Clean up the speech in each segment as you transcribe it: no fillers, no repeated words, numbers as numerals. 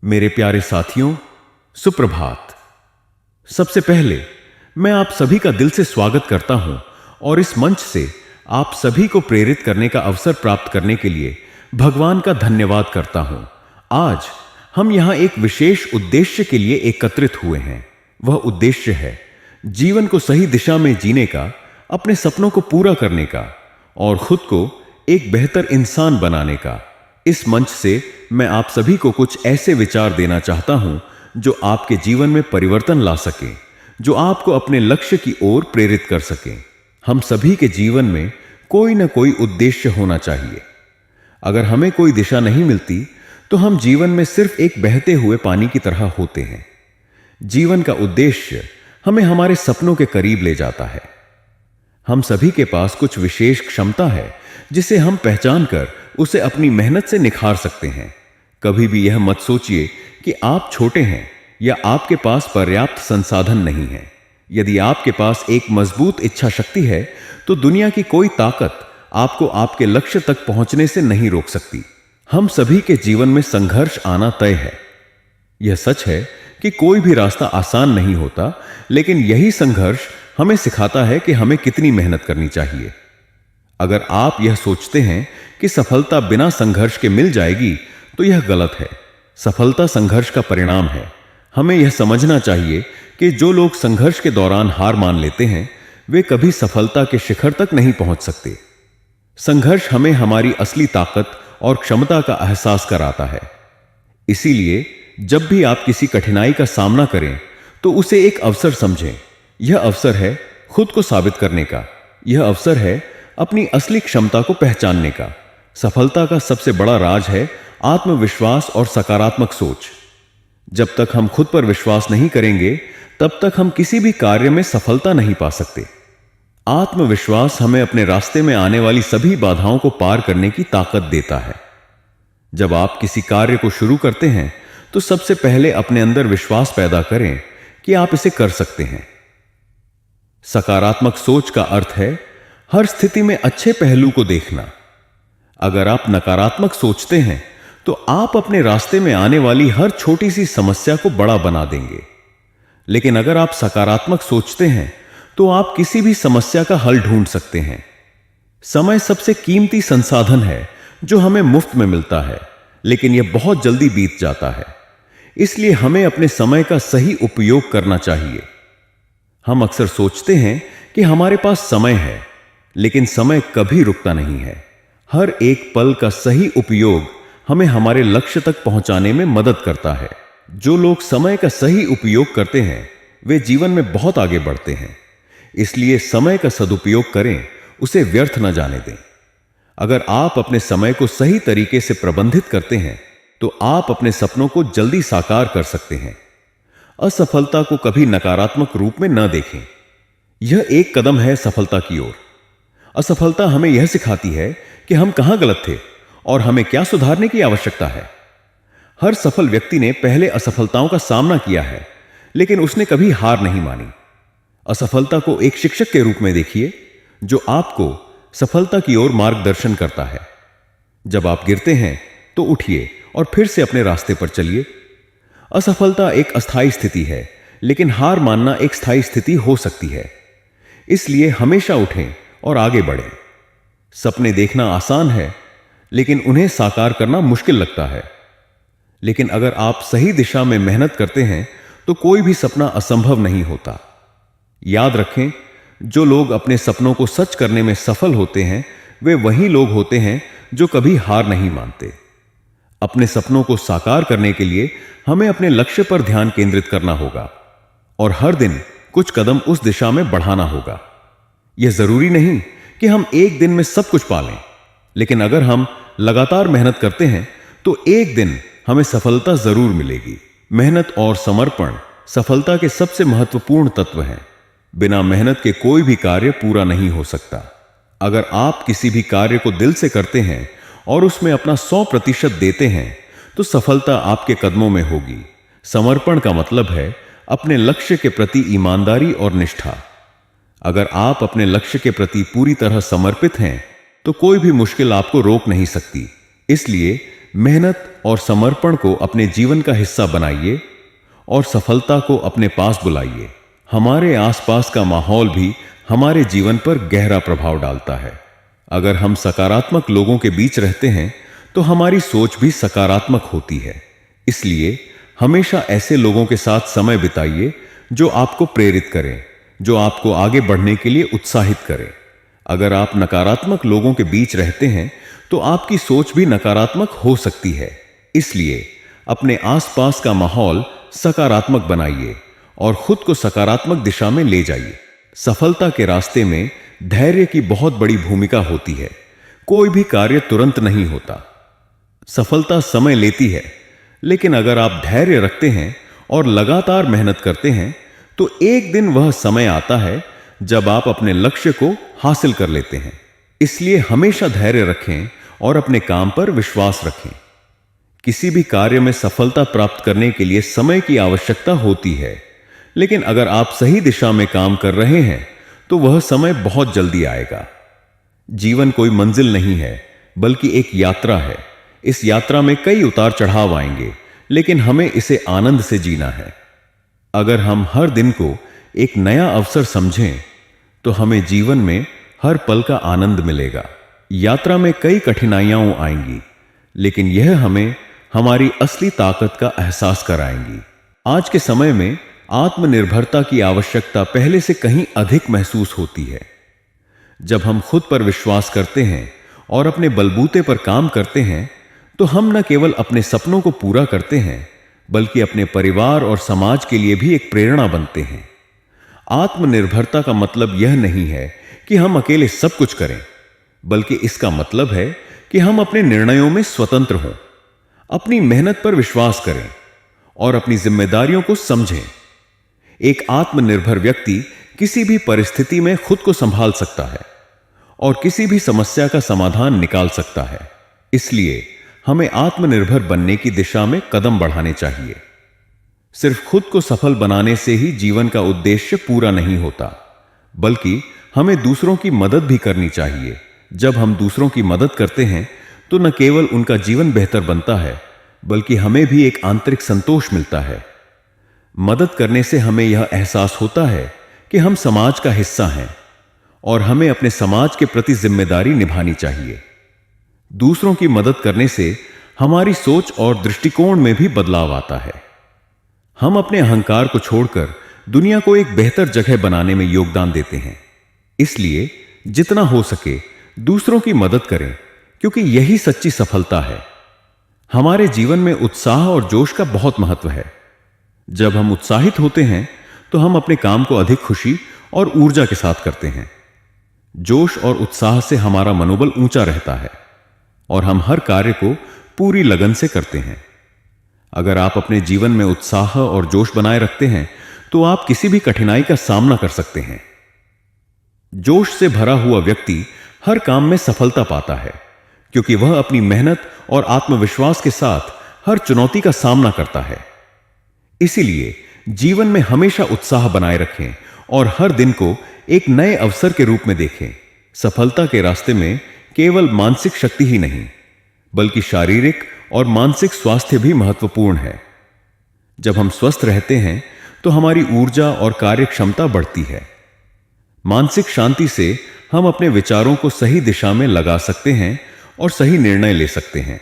मेरे प्यारे साथियों, सुप्रभात। सबसे पहले मैं आप सभी का दिल से स्वागत करता हूं और इस मंच से आप सभी को प्रेरित करने का अवसर प्राप्त करने के लिए भगवान का धन्यवाद करता हूं। आज हम यहां एक विशेष उद्देश्य के लिए एकत्रित हुए हैं। वह उद्देश्य है जीवन को सही दिशा में जीने का, अपने सपनों को पूरा करने का और खुद को एक बेहतर इंसान बनाने का। इस मंच से मैं आप सभी को कुछ ऐसे विचार देना चाहता हूं जो आपके जीवन में परिवर्तन ला सके, जो आपको अपने लक्ष्य की ओर प्रेरित कर सके। हम सभी के जीवन में कोई ना कोई उद्देश्य होना चाहिए। अगर हमें कोई दिशा नहीं मिलती तो हम जीवन में सिर्फ एक बहते हुए पानी की तरह होते हैं। जीवन का उद्देश्य हमें हमारे सपनों के करीब ले जाता है। हम सभी के पास कुछ विशेष क्षमता है जिसे हम पहचान कर उसे अपनी मेहनत से निखार सकते हैं। कभी भी यह मत सोचिए कि आप छोटे हैं या आपके पास पर्याप्त संसाधन नहीं है। यदि आपके पास एक मजबूत इच्छा शक्ति है तो दुनिया की कोई ताकत आपको आपके लक्ष्य तक पहुंचने से नहीं रोक सकती। हम सभी के जीवन में संघर्ष आना तय है। यह सच है कि कोई भी रास्ता आसान नहीं होता, लेकिन यही संघर्ष हमें सिखाता है कि हमें कितनी मेहनत करनी चाहिए। अगर आप यह सोचते हैं कि सफलता बिना संघर्ष के मिल जाएगी तो यह गलत है। सफलता संघर्ष का परिणाम है। हमें यह समझना चाहिए कि जो लोग संघर्ष के दौरान हार मान लेते हैं वे कभी सफलता के शिखर तक नहीं पहुंच सकते। संघर्ष हमें हमारी असली ताकत और क्षमता का एहसास कराता है। इसीलिए जब भी आप किसी कठिनाई का सामना करें तो उसे एक अवसर समझें। यह अवसर है खुद को साबित करने का। यह अवसर है अपनी असली क्षमता को पहचानने का। सफलता का सबसे बड़ा राज है आत्मविश्वास और सकारात्मक सोच। जब तक हम खुद पर विश्वास नहीं करेंगे तब तक हम किसी भी कार्य में सफलता नहीं पा सकते। आत्मविश्वास हमें अपने रास्ते में आने वाली सभी बाधाओं को पार करने की ताकत देता है। जब आप किसी कार्य को शुरू करते हैं तो सबसे पहले अपने अंदर विश्वास पैदा करें कि आप इसे कर सकते हैं। सकारात्मक सोच का अर्थ है हर स्थिति में अच्छे पहलू को देखना। अगर आप नकारात्मक सोचते हैं तो आप अपने रास्ते में आने वाली हर छोटी सी समस्या को बड़ा बना देंगे। लेकिन अगर आप सकारात्मक सोचते हैं तो आप किसी भी समस्या का हल ढूंढ सकते हैं। समय सबसे कीमती संसाधन है जो हमें मुफ्त में मिलता है, लेकिन यह बहुत जल्दी बीत जाता है। इसलिए हमें अपने समय का सही उपयोग करना चाहिए। हम अक्सर सोचते हैं कि हमारे पास समय है, लेकिन समय कभी रुकता नहीं है। हर एक पल का सही उपयोग हमें हमारे लक्ष्य तक पहुंचाने में मदद करता है। जो लोग समय का सही उपयोग करते हैं वे जीवन में बहुत आगे बढ़ते हैं। इसलिए समय का सदुपयोग करें, उसे व्यर्थ न जाने दें। अगर आप अपने समय को सही तरीके से प्रबंधित करते हैं तो आप अपने सपनों को जल्दी साकार कर सकते हैं। असफलता को कभी नकारात्मक रूप में न देखें। यह एक कदम है सफलता की ओर। असफलता हमें यह सिखाती है कि हम कहां गलत थे और हमें क्या सुधारने की आवश्यकता है। हर सफल व्यक्ति ने पहले असफलताओं का सामना किया है, लेकिन उसने कभी हार नहीं मानी। असफलता को एक शिक्षक के रूप में देखिए जो आपको सफलता की ओर मार्गदर्शन करता है। जब आप गिरते हैं तो उठिए और फिर से अपने रास्ते पर चलिए। असफलता एक अस्थायी स्थिति है, लेकिन हार मानना एक स्थायी स्थिति हो सकती है। इसलिए हमेशा उठें और आगे बढ़ें। सपने देखना आसान है, लेकिन उन्हें साकार करना मुश्किल लगता है। लेकिन अगर आप सही दिशा में मेहनत करते हैं तो कोई भी सपना असंभव नहीं होता। याद रखें, जो लोग अपने सपनों को सच करने में सफल होते हैं वे वही लोग होते हैं जो कभी हार नहीं मानते। अपने सपनों को साकार करने के लिए हमें अपने लक्ष्य पर ध्यान केंद्रित करना होगा और हर दिन कुछ कदम उस दिशा में बढ़ाना होगा। यह जरूरी नहीं कि हम एक दिन में सब कुछ पा लें, लेकिन अगर हम लगातार मेहनत करते हैं तो एक दिन हमें सफलता जरूर मिलेगी। मेहनत और समर्पण सफलता के सबसे महत्वपूर्ण तत्व हैं। बिना मेहनत के कोई भी कार्य पूरा नहीं हो सकता। अगर आप किसी भी कार्य को दिल से करते हैं और उसमें अपना 100% देते हैं तो सफलता आपके कदमों में होगी। समर्पण का मतलब है अपने लक्ष्य के प्रति ईमानदारी और निष्ठा। अगर आप अपने लक्ष्य के प्रति पूरी तरह समर्पित हैं तो कोई भी मुश्किल आपको रोक नहीं सकती। इसलिए मेहनत और समर्पण को अपने जीवन का हिस्सा बनाइए और सफलता को अपने पास बुलाइए। हमारे आसपास का माहौल भी हमारे जीवन पर गहरा प्रभाव डालता है। अगर हम सकारात्मक लोगों के बीच रहते हैं तो हमारी सोच भी सकारात्मक होती है। इसलिए हमेशा ऐसे लोगों के साथ समय बिताइए जो आपको प्रेरित करें, जो आपको आगे बढ़ने के लिए उत्साहित करें। अगर आप नकारात्मक लोगों के बीच रहते हैं तो आपकी सोच भी नकारात्मक हो सकती है। इसलिए अपने आसपास का माहौल सकारात्मक बनाइए और खुद को सकारात्मक दिशा में ले जाइए। सफलता के रास्ते में धैर्य की बहुत बड़ी भूमिका होती है। कोई भी कार्य तुरंत नहीं होता। सफलता समय लेती है, लेकिन अगर आप धैर्य रखते हैं और लगातार मेहनत करते हैं तो एक दिन वह समय आता है जब आप अपने लक्ष्य को हासिल कर लेते हैं। इसलिए हमेशा धैर्य रखें और अपने काम पर विश्वास रखें। किसी भी कार्य में सफलता प्राप्त करने के लिए समय की आवश्यकता होती है, लेकिन अगर आप सही दिशा में काम कर रहे हैं तो वह समय बहुत जल्दी आएगा। जीवन कोई मंजिल नहीं है, बल्कि एक यात्रा है। इस यात्रा में कई उतार चढ़ाव आएंगे, लेकिन हमें इसे आनंद से जीना है। अगर हम हर दिन को एक नया अवसर समझें तो हमें जीवन में हर पल का आनंद मिलेगा। यात्रा में कई कठिनाइयां आएंगी, लेकिन यह हमें हमारी असली ताकत का एहसास कराएंगी। आज के समय में आत्मनिर्भरता की आवश्यकता पहले से कहीं अधिक महसूस होती है। जब हम खुद पर विश्वास करते हैं और अपने बलबूते पर काम करते हैं तो हम न केवल अपने सपनों को पूरा करते हैं, बल्कि अपने परिवार और समाज के लिए भी एक प्रेरणा बनते हैं। आत्मनिर्भरता का मतलब यह नहीं है कि हम अकेले सब कुछ करें, बल्कि इसका मतलब है कि हम अपने निर्णयों में स्वतंत्र हों, अपनी मेहनत पर विश्वास करें और अपनी जिम्मेदारियों को समझें। एक आत्मनिर्भर व्यक्ति किसी भी परिस्थिति में खुद को संभाल सकता है और किसी भी समस्या का समाधान निकाल सकता है। इसलिए हमें आत्मनिर्भर बनने की दिशा में कदम बढ़ाने चाहिए। सिर्फ खुद को सफल बनाने से ही जीवन का उद्देश्य पूरा नहीं होता, बल्कि हमें दूसरों की मदद भी करनी चाहिए। जब हम दूसरों की मदद करते हैं तो न केवल उनका जीवन बेहतर बनता है, बल्कि हमें भी एक आंतरिक संतोष मिलता है। मदद करने से हमें यह एहसास होता है कि हम समाज का हिस्सा हैं और हमें अपने समाज के प्रति जिम्मेदारी निभानी चाहिए। दूसरों की मदद करने से हमारी सोच और दृष्टिकोण में भी बदलाव आता है। हम अपने अहंकार को छोड़कर दुनिया को एक बेहतर जगह बनाने में योगदान देते हैं। इसलिए जितना हो सके दूसरों की मदद करें, क्योंकि यही सच्ची सफलता है। हमारे जीवन में उत्साह और जोश का बहुत महत्व है। जब हम उत्साहित होते हैं तो हम अपने काम को अधिक खुशी और ऊर्जा के साथ करते हैं। जोश और उत्साह से हमारा मनोबल ऊंचा रहता है और हम हर कार्य को पूरी लगन से करते हैं। अगर आप अपने जीवन में उत्साह और जोश बनाए रखते हैं तो आप किसी भी कठिनाई का सामना कर सकते हैं। जोश से भरा हुआ व्यक्ति हर काम में सफलता पाता है, क्योंकि वह अपनी मेहनत और आत्मविश्वास के साथ हर चुनौती का सामना करता है। इसीलिए जीवन में हमेशा उत्साह बनाए रखें और हर दिन को एक नए अवसर के रूप में देखें। सफलता के रास्ते में केवल मानसिक शक्ति ही नहीं, बल्कि शारीरिक और मानसिक स्वास्थ्य भी महत्वपूर्ण है। जब हम स्वस्थ रहते हैं तो हमारी ऊर्जा और कार्य क्षमता बढ़ती है। मानसिक शांति से हम अपने विचारों को सही दिशा में लगा सकते हैं और सही निर्णय ले सकते हैं।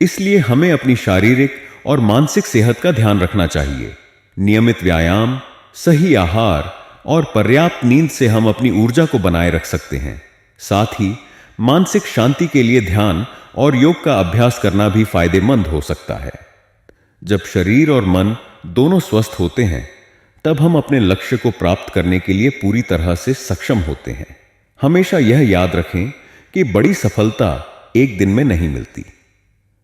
इसलिए हमें अपनी शारीरिक और मानसिक सेहत का ध्यान रखना चाहिए। नियमित व्यायाम, सही आहार और पर्याप्त नींद से हम अपनी ऊर्जा को बनाए रख सकते हैं। साथ ही मानसिक शांति के लिए ध्यान और योग का अभ्यास करना भी फायदेमंद हो सकता है। जब शरीर और मन दोनों स्वस्थ होते हैं, तब हम अपने लक्ष्य को प्राप्त करने के लिए पूरी तरह से सक्षम होते हैं। हमेशा यह याद रखें कि बड़ी सफलता एक दिन में नहीं मिलती।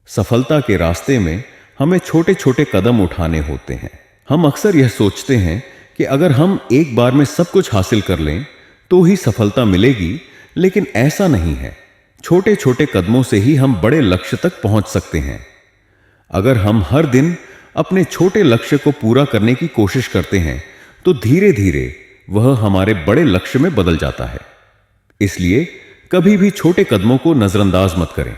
सफलता के रास्ते में हमें छोटे छोटे कदम उठाने होते हैं। हम अक्सर यह सोचते हैं कि अगर हम एक बार में सब कुछ हासिल कर लें तो ही सफलता मिलेगी, लेकिन ऐसा नहीं है। छोटे छोटे कदमों से ही हम बड़े लक्ष्य तक पहुंच सकते हैं। अगर हम हर दिन अपने छोटे लक्ष्य को पूरा करने की कोशिश करते हैं तो धीरे धीरे वह हमारे बड़े लक्ष्य में बदल जाता है। इसलिए कभी भी छोटे कदमों को नजरअंदाज मत करें।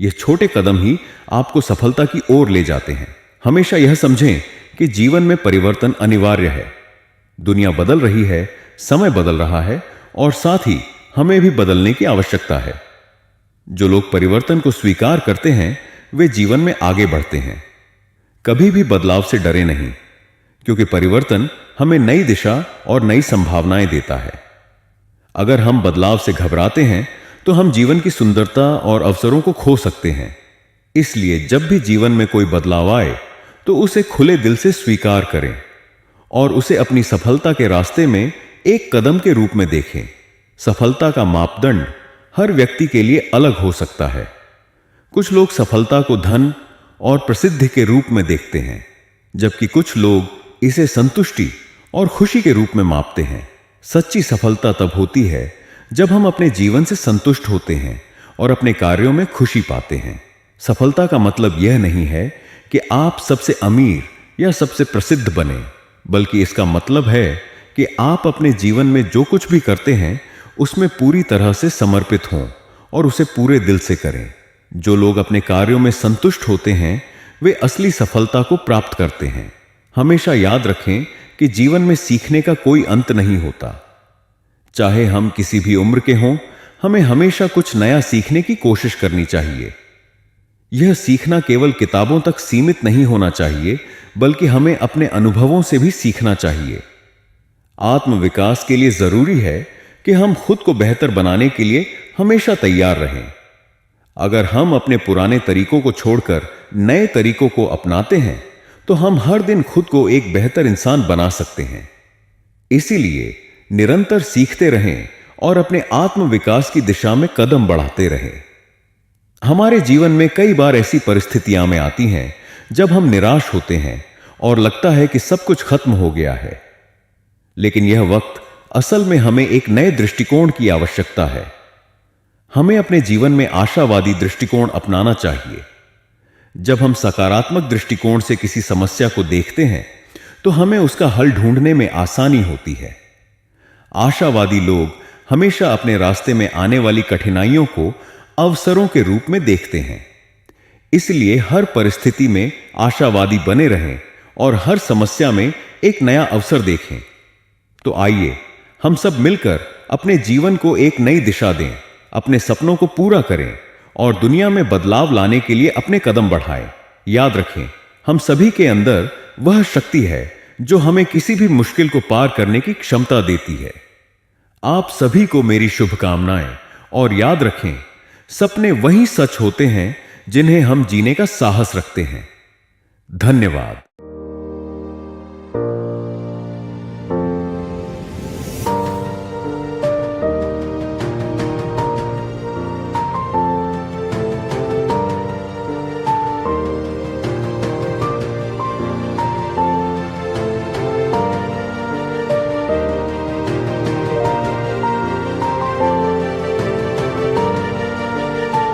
यह छोटे कदम ही आपको सफलता की ओर ले जाते हैं। हमेशा यह समझें कि जीवन में परिवर्तन अनिवार्य है। दुनिया बदल रही है, समय बदल रहा है और साथ ही हमें भी बदलने की आवश्यकता है। जो लोग परिवर्तन को स्वीकार करते हैं वे जीवन में आगे बढ़ते हैं। कभी भी बदलाव से डरे नहीं, क्योंकि परिवर्तन हमें नई दिशा और नई संभावनाएं देता है। अगर हम बदलाव से घबराते हैं तो हम जीवन की सुंदरता और अवसरों को खो सकते हैं। इसलिए जब भी जीवन में कोई बदलाव आए तो उसे खुले दिल से स्वीकार करें और उसे अपनी सफलता के रास्ते में एक कदम के रूप में देखें। सफलता का मापदंड हर व्यक्ति के लिए अलग हो सकता है। कुछ लोग सफलता को धन और प्रसिद्धि के रूप में देखते हैं, जबकि कुछ लोग इसे संतुष्टि और खुशी के रूप में मापते हैं। सच्ची सफलता तब होती है जब हम अपने जीवन से संतुष्ट होते हैं और अपने कार्यों में खुशी पाते हैं। सफलता का मतलब यह नहीं है कि आप सबसे अमीर या सबसे प्रसिद्ध बने, बल्कि इसका मतलब है कि आप अपने जीवन में जो कुछ भी करते हैं उसमें पूरी तरह से समर्पित हों और उसे पूरे दिल से करें। जो लोग अपने कार्यों में संतुष्ट होते हैं वे असली सफलता को प्राप्त करते हैं। हमेशा याद रखें कि जीवन में सीखने का कोई अंत नहीं होता। चाहे हम किसी भी उम्र के हों, हमें हमेशा कुछ नया सीखने की कोशिश करनी चाहिए। यह सीखना केवल किताबों तक सीमित नहीं होना चाहिए, बल्कि हमें अपने अनुभवों से भी सीखना चाहिए। आत्मविकास के लिए जरूरी है कि हम खुद को बेहतर बनाने के लिए हमेशा तैयार रहें। अगर हम अपने पुराने तरीकों को छोड़कर नए तरीकों को अपनाते हैं तो हम हर दिन खुद को एक बेहतर इंसान बना सकते हैं। इसीलिए निरंतर सीखते रहें और अपने आत्मविकास की दिशा में कदम बढ़ाते रहें। हमारे जीवन में कई बार ऐसी परिस्थितियां में आती हैं जब हम निराश होते हैं और लगता है कि सब कुछ खत्म हो गया है। लेकिन यह वक्त असल में हमें एक नए दृष्टिकोण की आवश्यकता है। हमें अपने जीवन में आशावादी दृष्टिकोण अपनाना चाहिए। जब हम सकारात्मक दृष्टिकोण से किसी समस्या को देखते हैं तो हमें उसका हल ढूंढने में आसानी होती है। आशावादी लोग हमेशा अपने रास्ते में आने वाली कठिनाइयों को अवसरों के रूप में देखते हैं। इसलिए हर परिस्थिति में आशावादी बने रहें और हर समस्या में एक नया अवसर देखें। तो आइए हम सब मिलकर अपने जीवन को एक नई दिशा दें, अपने सपनों को पूरा करें और दुनिया में बदलाव लाने के लिए अपने कदम बढ़ाएं। याद रखें, हम सभी के अंदर वह शक्ति है जो हमें किसी भी मुश्किल को पार करने की क्षमता देती है। आप सभी को मेरी शुभकामनाएं और याद रखें, सपने वही सच होते हैं जिन्हें हम जीने का साहस रखते हैं। धन्यवाद।